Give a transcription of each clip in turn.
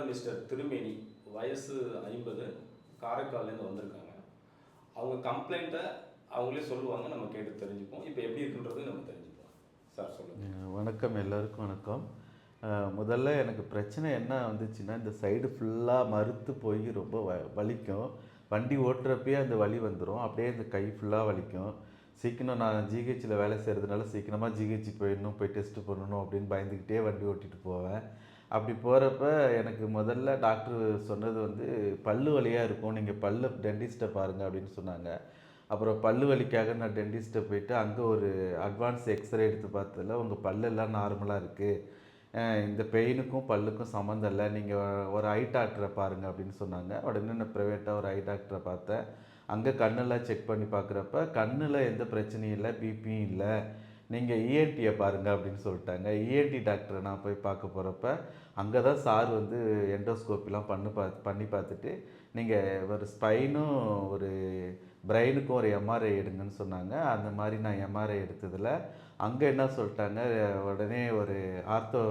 Mister திருமேனி, வயசு 50, காரைக்கால்லேருந்து வந்திருக்காங்க. அவங்க கம்ப்ளைண்ட்டை அவங்களே சொல்லுவாங்க. நம்ம கேட்டு தெரிஞ்சுப்போம். இப்போ எப்படி இருக்குன்றது நம்ம தெரிஞ்சுப்போம். சார் சொல்லுங்க. வணக்கம், எல்லோருக்கும் வணக்கம். முதல்ல எனக்கு பிரச்சனை என்ன வந்துச்சுன்னா, இந்த சைடு ஃபுல்லாக மறுத்து போய் ரொம்ப வலிக்கும். வண்டி ஓட்டுறப்பயே அந்த வலி வந்துடும். அப்படியே இந்த கை ஃபுல்லாக வலிக்கும். சீக்கிரம் நான் ஜிஹெச்சில் வேலை செய்கிறதுனால சீக்கிரமாக ஜிஹெச்சுக்கு போயிடணும், போய் டெஸ்ட்டு பண்ணணும் அப்படின்னு பயந்துக்கிட்டே வண்டி ஓட்டிகிட்டு போவேன். அப்படி போகிறப்ப எனக்கு முதல்ல டாக்டர் சொன்னது வந்து பல்லு வலியாக இருக்கும், நீங்கள் பல்லு டென்டிஸ்ட்டை பாருங்கள் அப்படின்னு சொன்னாங்க. அப்புறம் பல்லு வலிக்காக நான் டென்டிஸ்ட்டை போயிட்டு அங்கே ஒரு அட்வான்ஸ் எக்ஸ்ரே எடுத்து பார்த்ததில் உங்கள் பல்லெல்லாம் நார்மலாக இருக்குது, இந்த பெயினுக்கும் பல்லுக்கும் சம்மந்தம் இல்லை, நீங்கள் ஒரு ஐ டாக்டரை பாருங்கள் அப்படின்னு சொன்னாங்க. உடனே நான் ப்ரைவேட்டாக ஒரு ஐ டாக்டரை பார்த்தேன். அங்கே கண்ணெல்லாம் செக் பண்ணி பார்க்குறப்ப கண்ணில் எந்த பிரச்சனையும் இல்லை, பிபியும் இல்லை, நீங்கள் இஎன்டியை பாருங்கள் அப்படின்னு சொல்லிட்டாங்க. இஎன்டி டாக்டரை நான் போய் பார்க்க போகிறப்ப அங்கே தான் சார் வந்து எண்டோஸ்கோப்பிலாம் பண்ணி பார்த்துட்டு நீங்கள் ஒரு ஸ்பைனும் ஒரு பிரெயினுக்கும் ஒரு எம்ஆர்ஐ எடுங்கன்னு சொன்னாங்க. அந்த மாதிரி நான் எம்ஆர்ஐ எடுத்ததில் அங்கே என்ன சொல்லிட்டாங்க, உடனே ஒரு ஆர்த்தோ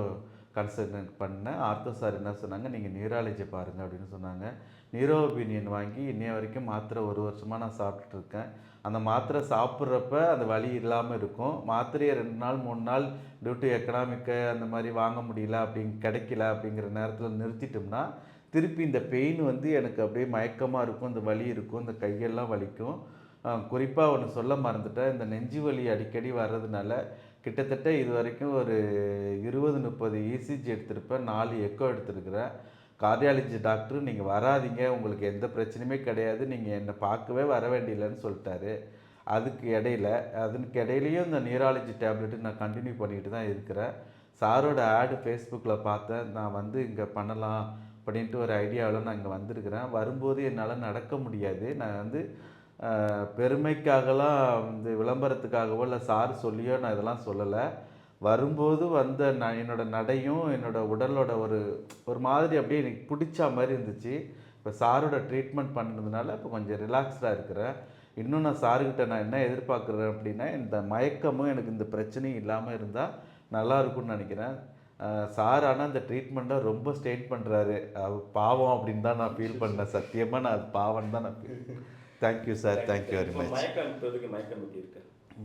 கன்சல்டன்ட் பண்ணேன். ஆர்த்தோ சார் என்ன சொன்னாங்க, நீங்கள் நியூராலஜி பாருங்கள் அப்படின்னு சொன்னாங்க. நியூரோ ஒப்பீனியன் வாங்கி இன்னைய வரைக்கும் மாத்திரை 1 வருஷமாக நான் சாப்பிட்டுட்ருக்கேன். அந்த மாத்திரை சாப்பிட்றப்ப அந்த வலி இல்லாமல் இருக்கும். மாத்திரையை 2 நாள் 3 நாள் டியூ டு எக்கனாமிக்கு அந்த மாதிரி வாங்க முடியல, கிடைக்கல அப்படிங்கிற நேரத்தில் நிறுத்திட்டோம்னா திருப்பி இந்த பெயின் வந்து எனக்கு அப்படியே மயக்கமாக இருக்கும், இந்த வலி இருக்கும், இந்த கையெல்லாம் வலிக்கும். குறிப்பாக ஒன்று சொல்ல மறந்துட்டேன், இந்த நெஞ்சு வலி அடிக்கடி வர்றதுனால கிட்டத்தட்ட இது வரைக்கும் ஒரு 20-30 இசிஜி எடுத்திருப்பேன், 4 எக்கோ எடுத்திருக்கிறேன். கார்டியாலஜி டாக்டர் நீங்கள் வராதீங்க, உங்களுக்கு எந்த பிரச்சனையுமே கிடையாது, நீங்கள் என்னை பார்க்கவே வர வேண்டியதில்லைன்னு சொல்லிட்டாரு. அதுக்கு இடையிலையும் இந்த நியூராலஜி டேப்லெட்டு நான் கண்டினியூ பண்ணிட்டு தான் இருக்கிறேன். சாரோட ஆடு ஃபேஸ்புக்கில் பார்த்தேன், நான் வந்து இங்கே பண்ணலாம் அப்படின்ட்டு ஒரு ஐடியாவில் நான் இங்கே வந்திருக்கிறேன். வரும்போது என்னால் நடக்க முடியாது. நான் வந்து பெருமைக்காகலாம் இந்த விளம்பரத்துக்காகவோ இல்லை சார் சொல்லியோ நான் இதெல்லாம் சொல்லலை. வரும்போது வந்த என்னோடய நடையும் என்னோடய உடலோட ஒரு மாதிரி அப்படியே எனக்கு பிடிச்ச மாதிரி இருந்துச்சு. இப்போ சாரோட ட்ரீட்மெண்ட் பண்ணதுனால இப்போ கொஞ்சம் ரிலாக்ஸ்டாக இருக்கிறேன். இன்னும் நான் சாருக்கிட்ட நான் என்ன எதிர்பார்க்குறேன் அப்படின்னா, இந்த மயக்கமும் எனக்கு இந்த பிரச்சனையும் இல்லாமல் இருந்தால் நல்லா இருக்கும்னு நினைக்கிறேன். சார் ஆனால் அந்த ட்ரீட்மெண்ட்டை ரொம்ப ஸ்ட்ரெயின் பண்ணுறாரு. பாவம் அப்படின்னு தான் நான் ஃபீல் பண்ணேன். சத்தியமாக நான் அது பாவம் தான் நான் feel. Thank you sir, thank you very much.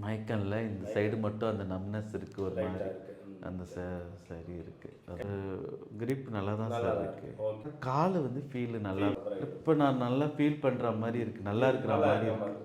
மயக்கம் இல்லை, இந்த சைடு மட்டும் அந்த நம்னஸ் இருக்குது, ஒரு மாதிரி அந்த சரி இருக்குது. அது கிரிப் நல்லா தான் சார் இருக்குது. கால் வந்து ஃபீல் நல்லா, இப்போ நான் நல்லா ஃபீல் பண்ணுற மாதிரி இருக்குது, நல்லா இருக்கிற மாதிரி இருக்குது.